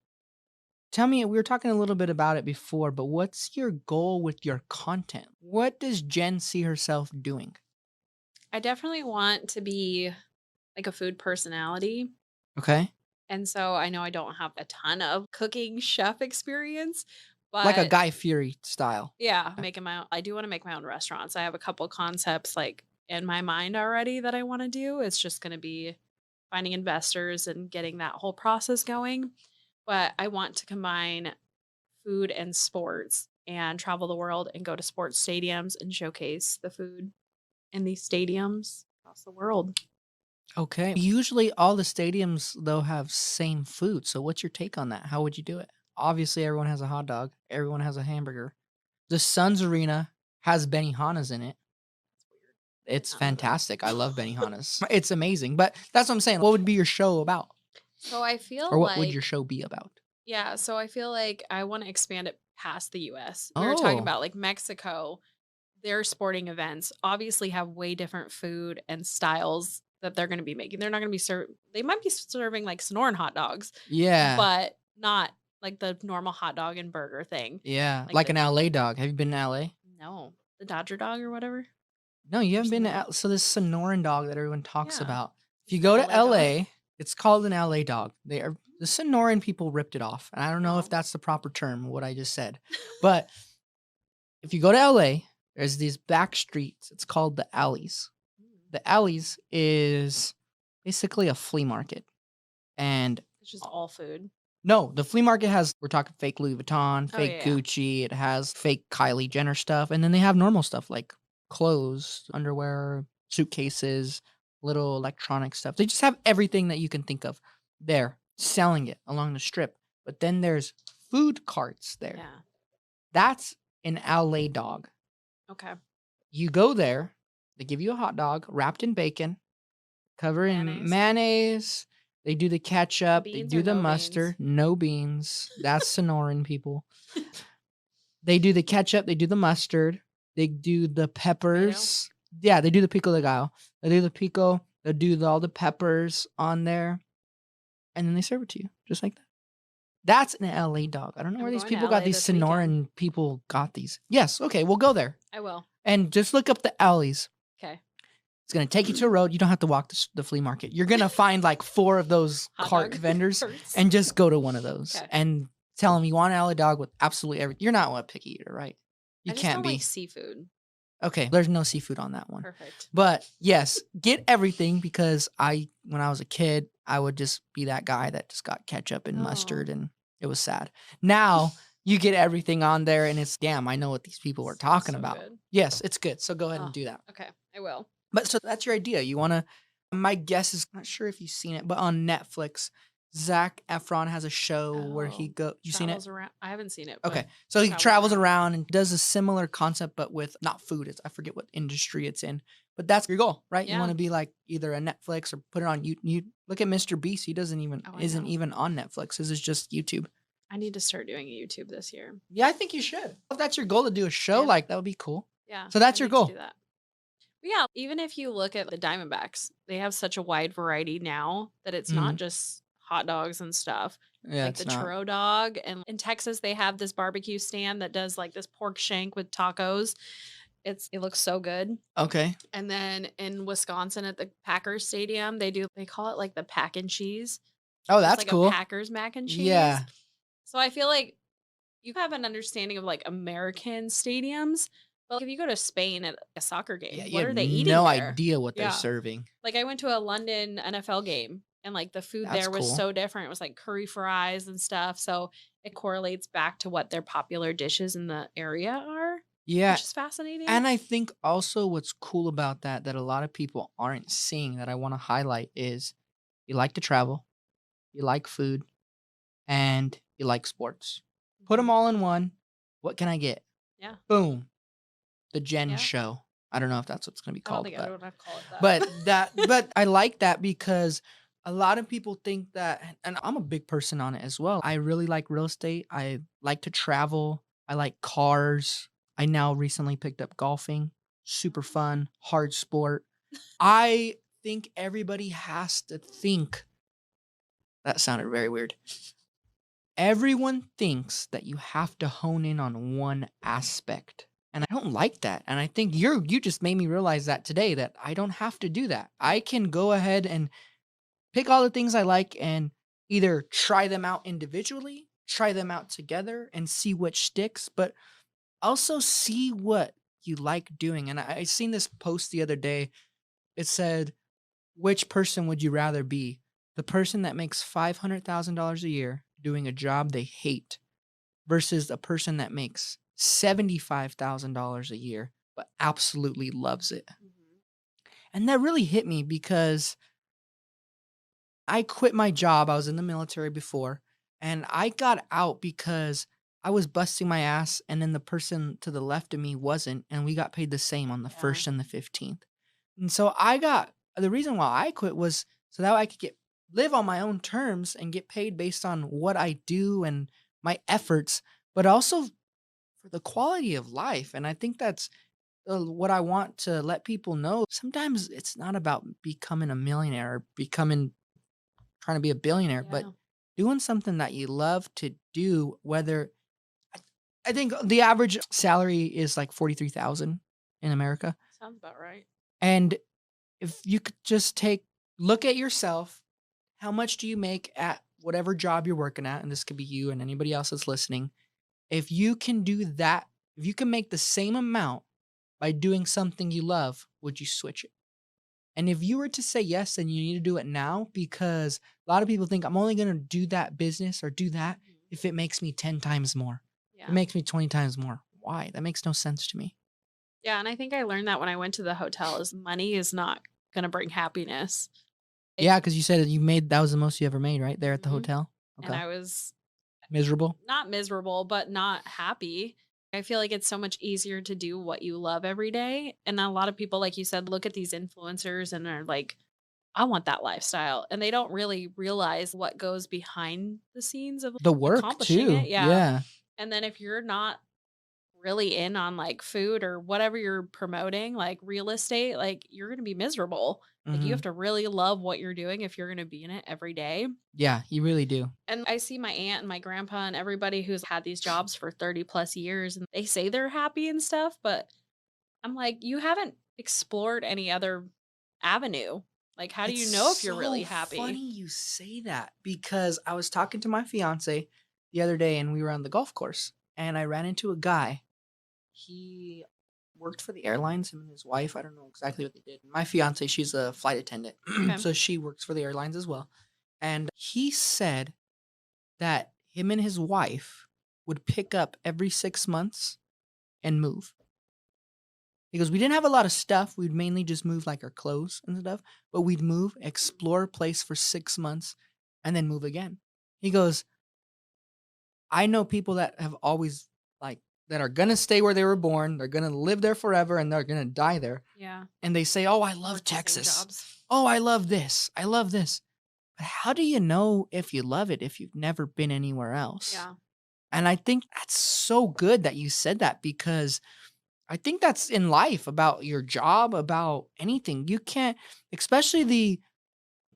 tell me, we were talking a little bit about it before, but what's your goal with your content? What does Jen see herself doing? I definitely want to be like a food personality. Okay? And so I know I don't have a ton of cooking chef experience, Like a but Guy Fieri style. yeah, Okay. making my own. I do want to make my own restaurants. I have a couple concepts like in my mind already that I want to do. It's just going to be finding investors and getting that whole process going. But I want to combine food and sports and travel the world and go to sports stadiums and showcase the food in these stadiums across the world. Okay. Usually all the stadiums though have same food. So what's your take on that? How would you do it? Obviously everyone has a hot dog, everyone has a hamburger. The Suns arena has Benihana's in it. That's weird. I did It's not know fantastic. I love that. Benihana's. It's amazing. But that's what I'm saying. What would be your show about? So I Or feel what would your like show be about? yeah, so I feel like I want to expand it past the US. We were talking Oh, about like Mexico, their sporting events obviously have way different food and styles that they're going to be making. They're not going to be they might be serving like Sonoran hot dogs, yeah. but not like the normal hot dog and burger thing. Yeah, Like like the an LA dog. Have you been to LA? no, the Dodger dog or whatever No, you or haven't been to something. L so this Sonoran dog that everyone talks Yeah, about. If you just an go to LA dog. LA, it's called an LA dog. They are the Sonoran people ripped it off, and I don't know if Oh. that's the proper term, what I just said. But if you go to LA, there's these back streets. It's called the alleys. Mm. The alleys is basically a flea market. And It's just all food. no, the flea market has we're talking fake Louis Vuitton, Oh, fake yeah, yeah. Gucci, it has fake Kylie Jenner stuff, and then they have normal stuff like clothes, underwear, suitcases, little electronic stuff. They just have everything that you can think of there, selling it along the strip. But then there's food carts there. Yeah. That's an LA dog. Okay. You go there, they give you a hot dog wrapped in bacon, covered in Mayonnaise? mayonnaise. They do the ketchup, they Beans do or the no mustard, beans? no beans. That's Sonoran people. They do the ketchup, they do the mustard, they do the Tomato? peppers. Yeah, they do the pico de gallo. They do the pico, they do all the peppers on there, and then they serve it to you just like that. That's an LA dog. I don't know where I'm these going to people got LA these this weekend. Sonoran people got these. Yes, okay, we'll go there. I will. And just look up the alleys. Okay. It's gonna take you to a road. You don't have to walk the flea market. You're gonna find like 4 of those Hot cart dog vendors carts. and just go to one of those Okay. and tell them you want an LA dog with absolutely everything. You're not a picky eater, right? You I just can't don't be. like seafood. Okay, there's no seafood on that one. Perfect. But yes, get everything because when I was a kid, I would just be that guy that just got ketchup and mustard Oh. and it was sad. Now you get everything on there and it's damn, I know what these people were talking So about. good. Yes, it's good. So go ahead and Oh, do that. okay. I will. But so that's your idea. You wanna my guess is not sure if you've seen it, but on Netflix, Zac Efron has a show where he Oh, you seen it? travels around. I haven't seen it, but Okay. So he travels travels around. around and does a similar concept, but with not food. It's I forget what industry it's in. But that's your goal, right? You Yeah. wanna be like either a Netflix or put it on you look at Mr. Beast. He doesn't even Oh, I isn't know. even on Netflix. His is just YouTube. I need to start doing YouTube this year. Yeah, I think you should. If that's your goal to do a show, Yeah. like that would be cool. Yeah. So that's I your need to goal. do that. But yeah, even if you look at the Diamondbacks, they have such a wide variety now that it's not Mhm. just hot dogs and stuff. Yeah, Like the it's not. churro dog, and in Texas they have this barbecue stand that does like this pork shank with tacos. It looks so good. Okay. And then in Wisconsin at the Packers Stadium, they call it like the pack and cheese. Oh, So it's that's like a cool. Packers mac and cheese. Yeah. So I feel like you have an understanding of like American stadiums, but if you go to Spain at a soccer Yeah, game, you what have are they eating no there? idea what they're Yeah. serving. Like I went to a London NFL game and like the food That's there was cool. so different. It was like curry fries and stuff. So it correlates back to what their popular dishes in the area are, Yeah, which is fascinating. and I think also what's cool about that a lot of people aren't seeing that I wanna highlight is you like to travel, you like food, and you like sports. Put them Mhm. all in one. What can I get? Yeah. Boom. The Jen Yeah. Show. I don't know if that's what's gonna be I don't called, think I but would have call it but that. but I like that because a lot of people think that and I'm a big person on it as well. I really like real estate. I like to travel. I like cars. I now recently picked up golfing. Super fun, hard sport. I think everybody has to think that sounded very weird. Everyone thinks that you have to hone in on one aspect. And I don't like that. And I think you just made me realize that today that I don't have to do that. I can go ahead and pick all the things I like and either try them out individually, try them out together and see which sticks, but also see what you like doing. And I seen this post the other day. It said, which person would you rather be? The person that makes $500,000 a year doing a job they hate versus a person that makes $75,000 a year but absolutely loves it. Mhm. And that really hit me because I quit my job. I was in the military before, and I got out because I was busting my ass, and then the person to the left of me wasn't, and we got paid the same on the Yeah. 1st and the 15th. And so the reason why I quit was so that I could live on my own terms and get paid based on what I do and my efforts, but also for the quality of life. And I think that's what I want to let people know. Sometimes it's not about becoming a millionaire or becoming trying to be a billionaire, but Yeah. doing something that you love to do, whether I I think the average salary is like 43,000 in America. Sounds about right. And if you could just look at yourself, how much do you make at whatever job you're working at? And this could be you and anybody else that's listening. If you can do that, if you can make the same amount by doing something you love, would you switch it? And if you were to say yes, then you need to do it now because a lot of people think I'm only going to do that business or do that Mhm. if it makes me 10 times more. If it Yeah. makes me 20 times more. Why? That makes no sense to me. Yeah, and I think I learned that when I went to the hotel is money is not gonna bring happiness. It Yeah, because you said that was the most you ever made, right? There at the Mhm. hotel? And Okay. I was Miserable? not miserable, but not happy. I feel like it's so much easier to do what you love every day. And a lot of people, like you said, look at these influencers and are like, I want that lifestyle. And they don't really realize what goes behind the scenes of The work accomplishing it. too. Yeah. Yeah. And then if you're not really in on like food or whatever you're promoting, like real estate, like you're going to be miserable. Like you have Mhm. to really love what you're doing if you're going to be in it every day. Yeah, you really do. And I see my aunt and my grandpa and everybody who's had these jobs for 30 plus years and they say they're happy and stuff, but I'm like, you haven't explored any other avenue. Like, how do It's you know if you're so really happy? funny you say that because I was talking to my fiance the other day and we were on the golf course and I ran into a guy. He worked for the airlines, him and his wife. I don't know exactly what they did. My fiance, she's a flight attendant. Okay. So she works for the airlines as well. And he said that him and his wife would pick up every 6 months and move. He goes, we didn't have a lot of stuff. We'd mainly just move like our clothes and stuff, but we'd move, explore a place for 6 months, and then move again. He goes, I know people that have always like that are gonna stay where they were born, they're gonna live there forever, and they're gonna die there. Yeah. And they say, oh, I love Work the same Texas. jobs. Oh, I love this. I love this. But how do you know if you love it if you've never been anywhere else? Yeah. And I think that's so good that you said that because I think that's in life about your job, about anything. You can't, especially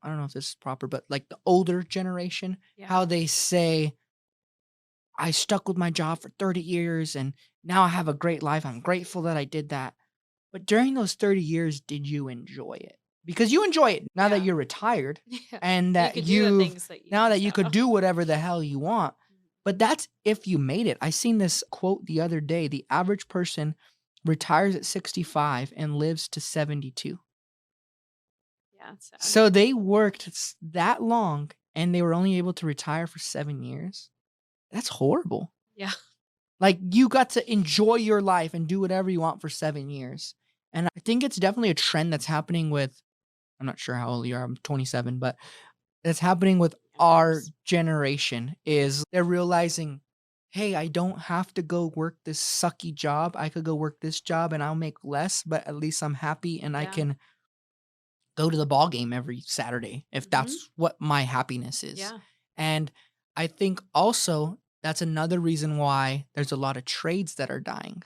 I don't know if this is proper, but like the older generation, Yeah. how they say, I stuck with my job for 30 years and now I have a great life. I'm grateful that I did that. But during those 30 years, did you enjoy it? Because you enjoy it now that Yeah. you're retired Yeah. and You that could do the you've things that you now that used you could to. do whatever the hell you want. But that's if you made it. I seen this quote the other day. The average person retires at 65 and lives to 72. Yeah, it's sad. So they worked that long and they were only able to retire for 7 years. That's horrible. Yeah. Like, you got to enjoy your life and do whatever you want for 7 years. And I think it's definitely a trend that's happening with I'm not sure how old you are, I'm 27, but it's happening with our Youngers. generation is they're realizing, "Hey, I don't have to go work this sucky job. I could go work this job and I'll make less, but at least I'm happy and I Yeah. can go to the ball game every Saturday if Hmm. that's what my happiness is." Yeah. And I think also that's another reason why there's a lot of trades that are dying.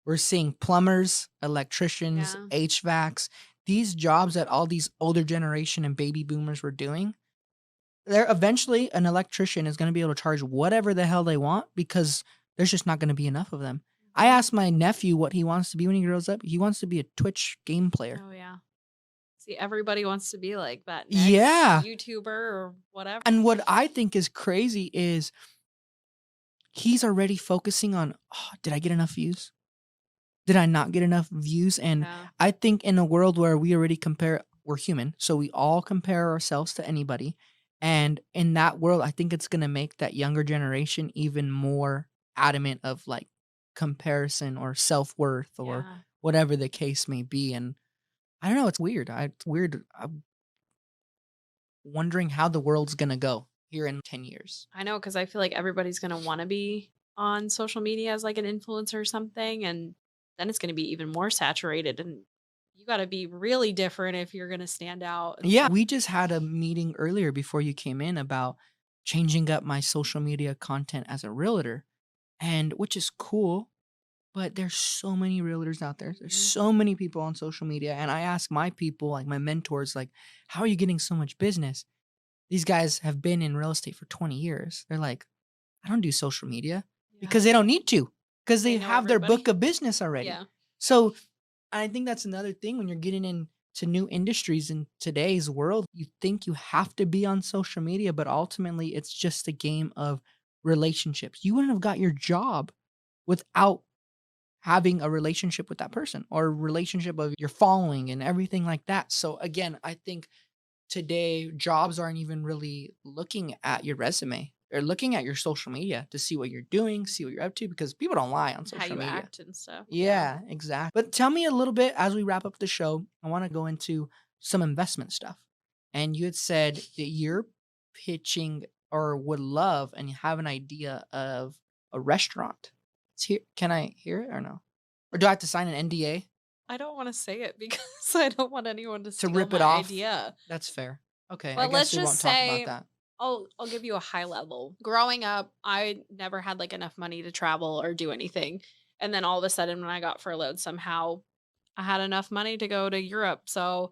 We're seeing plumbers, electricians, Yeah. HVACs, these jobs that all these older generation and baby boomers were doing. They're eventually an electrician is going to be able to charge whatever the hell they want because there's just not going to be enough of them. I Mhm. asked my nephew what he wants to be when he grows up. He wants to be a Twitch game player. Oh, yeah. See, everybody wants to be like that next Yeah. YouTuber or whatever. And what I think is crazy is he's already focusing on, oh, did I get enough views? Did I not get enough views? And Yeah. I think in a world where we already compare, we're human, so we all compare ourselves to anybody. And in that world, I think it's going to make that younger generation even more adamant of like comparison or self worth or Yeah. whatever the case may be. And I don't know, it's weird. It's weird. I'm wondering how the world's going to go here in 10 years. I know because I feel like everybody's gonna wanna be on social media as, like, an influencer or something, and then it's gonna be even more saturated, and you gotta be really different if you're gonna stand out. Yeah, we just had a meeting earlier before you came in about changing up my social media content as a realtor, and which is cool, but there's so many realtors out there. There's Mhm. so many people on social media, and I ask my people, like my mentors, like, "How are you getting so much business?" these guys have been in real estate for 20 years. They're like, I don't do social media because Yeah. they don't need to because They they know have their book everybody. of business already. Yeah. So I think that's another thing when you're getting into new industries in today's world. You think you have to be on social media, but ultimately it's just a game of relationships. You wouldn't have got your job without having a relationship with that person or a relationship of your following and everything like that. So again, I think today jobs aren't even really looking at your resume. They're looking at your social media to see what you're doing, see what you're up to, because people don't lie on How social you media. act and stuff. Yeah. Yeah, exactly. But tell me a little bit as we wrap up the show. I want to go into some investment stuff. And you had said that you're pitching or would love and you have an idea of a restaurant. Can I hear it or no? Or do I have to sign an NDA I don't want to say it because I don't want anyone to to steal rip it my off? idea. That's fair. Okay, I But let's guess we won't just talk about say that. I'll give you a high level. Growing up, I never had like enough money to travel or do anything. And then all of a sudden when I got furloughed, somehow I had enough money to go to Europe. So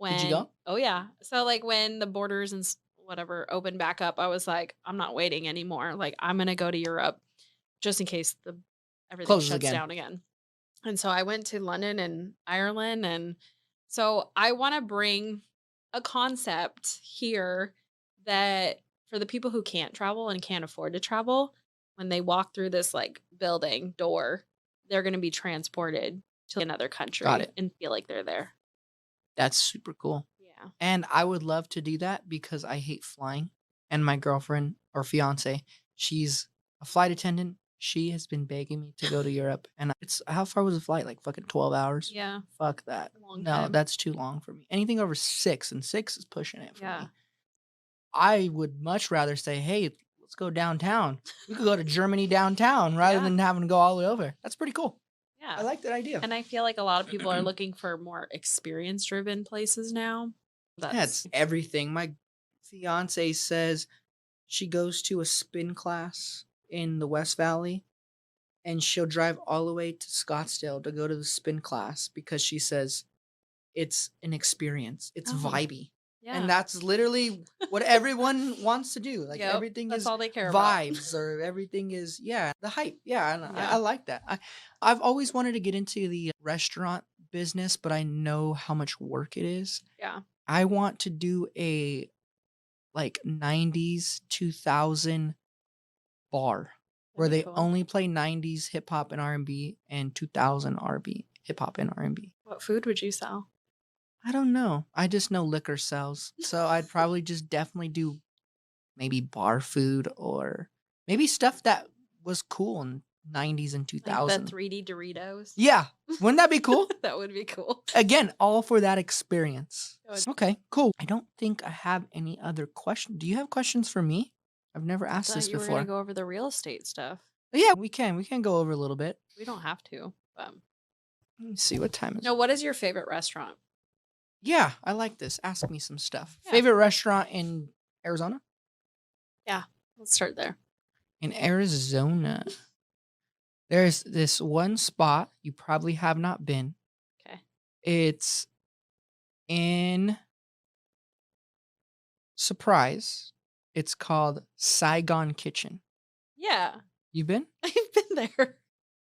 Did you when go? oh yeah. So like when the borders and whatever opened back up, I was like, I'm not waiting anymore. Like I'm going to go to Europe just in case the everything Closes shuts again. down again. And so I went to London and Ireland. And so I want to bring a concept here that for the people who can't travel and can't afford to travel, when they walk through this like building door, they're going to be transported to another Got country it. and feel like they're there. That's super cool. Yeah. And I would love to do that because I hate flying. And my girlfriend or fiance, she's a flight attendant. She has been begging me to go to Europe. And it's how far was the flight? Like fucking 12 hours? Yeah. Fuck that. Long No, time. that's too long for me. Anything over 6, and 6 is pushing it for Yeah. me. I would much rather say, hey, let's go downtown. We could go to Germany downtown rather Yeah. than having to go all the way over. That's pretty cool. I Yeah. like that idea. And I feel like a lot of people are looking for more experience driven places now. Yeah, it's That's everything. My fiance says she goes to a spin class in the West Valley and she'll drive all the way to Scottsdale to go to the spin class because she says it's an experience. It's oh, vibey. And yeah. that's literally what everyone wants to do. Like Yep. everything That's is all they care about. vibes or everything is the hype. Yeah, and I Yeah. like that. I've always wanted to get into the restaurant business, but I know how much work it is. Yeah. I want to do a like 90s 2000 bar where That'd be they cool. only play 90s hip hop and R&B and 2000 R&B hip hop and R&B. What food would you sell? I don't know. I just know liquor sells. So I'd probably just definitely do maybe bar food or maybe stuff that was cool in 90s and Like the 2000. 3D Doritos? Yeah. Wouldn't that be cool? That would be cool. Again, all for that experience. That would- Okay, cool. I don't think I have any other questions. Do you have questions for me? I've never I asked thought this you were going to before. go over the real estate stuff. Yeah, we can. We can go over a little bit. We don't have to. But Let me see what time is. no, what is your favorite restaurant? Yeah, I like this. Ask me some stuff. Yeah. Favorite restaurant in Arizona? Yeah. Let's start there. In Arizona, there's this one spot you probably have not been. Okay. It's in Surprise. It's called Saigon Kitchen. Yeah. You been? I've been there.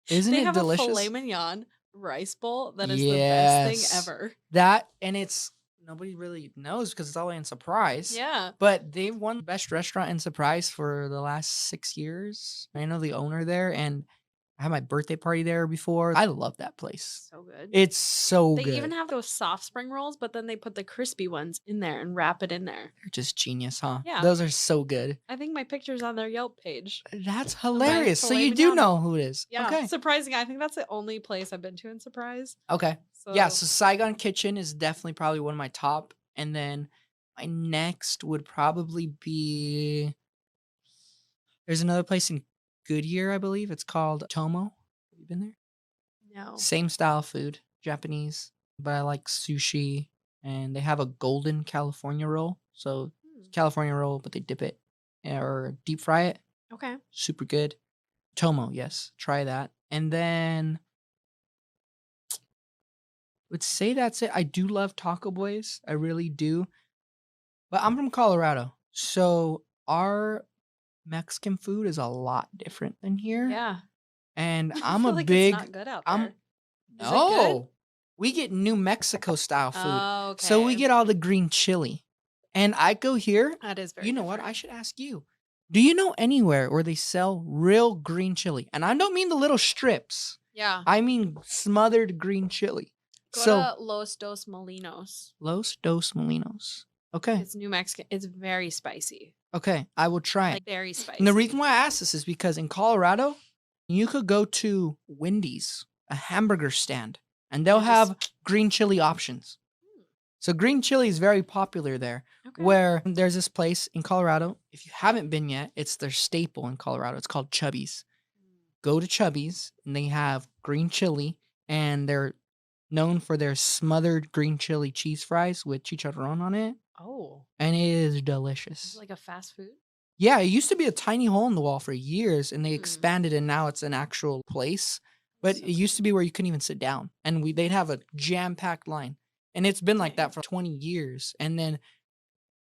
Isn't They it have delicious? a filet mignon rice bowl that is the best thing ever. That and it's nobody really knows because it's all in Surprise. Yeah. But they won best restaurant in Surprise for the last 6 years. I know the owner there, and I had my birthday party there before. I love that place. So good. It's so They good. even have those soft spring rolls, but then they put the crispy ones in there and wrap it in there. They're just genius, huh? Yeah. Those are so good. I think my picture's on their Yelp page. That's hilarious. So filet you do mignon. know who it is. Yeah. Okay. Surprising. I think that's the only place I've been to in Surprise. Okay. So Yeah, so Saigon Kitchen is definitely probably one of my top. And then my next would probably be there's another place in Goodyear, I believe. It's called Tomo. Have you been there? no. Same style food, Japanese, but I like sushi. And they have a golden California roll. So California roll, but they dip it or deep fry it. Okay. Super good. Tomo, yes. Try that. And then would say that's it. I do love Taco Boys. I really do. But I'm from Colorado. So our Mexican food is a lot different than here. Yeah. And I I'm a feel like it's big not good out I'm there. Is it good? no. We get New Mexico style food. Oh, So we okay. get all the green chili. And I go here, That is very you know what? different. I should ask you. Do you know anywhere where they sell real green chili? And I don't mean the little strips. Yeah. I mean smothered green chili. Go So to Los Dos Molinos. Los Dos Molinos. Okay. It's New Mexican. It's very spicy. Okay. I will try it. Like very spicy. And the reason why I asked this is because in Colorado, you could go to Wendy's, a hamburger stand, and they'll You just- have green chili options. So green chili is very popular there. Okay. Where there's this place in Colorado, if you haven't been yet, it's their staple in Colorado. It's called Chubby's. Go to Chubby's, and they have green chili, and they're known for their smothered green chili cheese fries with chicharron on it, Oh, and it is is delicious. it like a fast food? Yeah, it used to be a tiny hole in the wall for years, and they Mm. expanded, and now it's an actual place. But So it used to be where you couldn't even sit down, and they'd have a jam-packed line, and it's been like Dang. that for 20 years. And then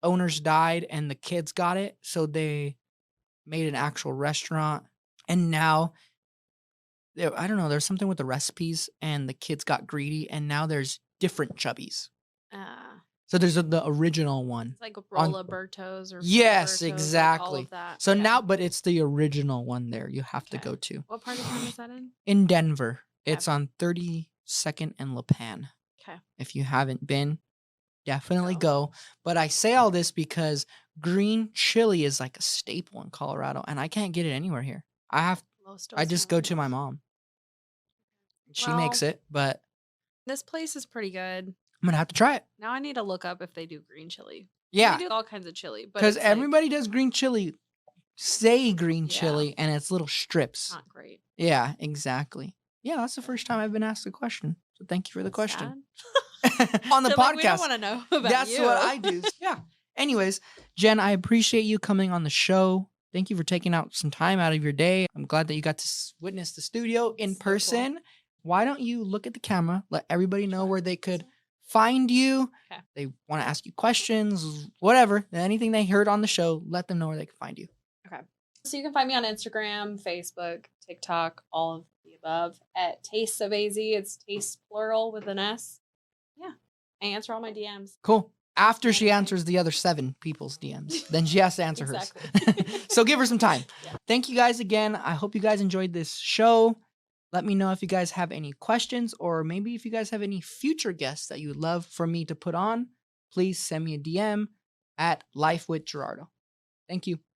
owners died, and the kids got it, so they made an actual restaurant. And now, I don't know, there's something with the recipes, and the kids got greedy, and now there's different Chubbies. So there's the original one. It's like On- Rolla-Bertos or Yes, Filibertos, like all exactly. of that. So Yeah. now, but it's the original one there you have to Okay. go to. What part of town is that in? In Denver. It's Okay. on 32nd and La Pan. Okay. If you haven't been, definitely Go. go. But I say all this because green chili is like a staple in Colorado, and I can't get it anywhere here. I Los I Dos just go to my Molinos. mom. She makes Well- it, but This place is pretty good. I'm gonna have to try it. Now I need to look up if they do green chili. Yeah, They do all kinds of chili, but because it's like, everybody does green chili. Say green Yeah. chili, and it's little strips. not great. Yeah, exactly. Yeah, that's the first time I've been asked a question. So thank you for the That's question. sad. On the They're like, we don't podcast. want to know about That's you. what I do. Yeah. Anyways, Jen, I appreciate you coming on the show. Thank you for taking out some time out of your day. I'm glad that you got to witness the studio in So cool. person. Why don't you look at the camera, let everybody know where they could find you. Okay. They want to ask you questions, whatever, anything they heard on the show, let them know where they can find you. So you can find me on Instagram, Facebook, TikTok, all of the above at Tastes of AZ. It's taste plural with an S. Yeah. I answer all my DMs. Cool. After she Okay. answers the other 7 people's DMs, then she has to answer Exactly. hers. So give her some time. Yeah. Thank you guys again. I hope you guys enjoyed this show. Let me know if you guys have any questions, or maybe if you guys have any future guests that you would love for me to put on. Please send me a DM at Life with Gerardo. Thank you.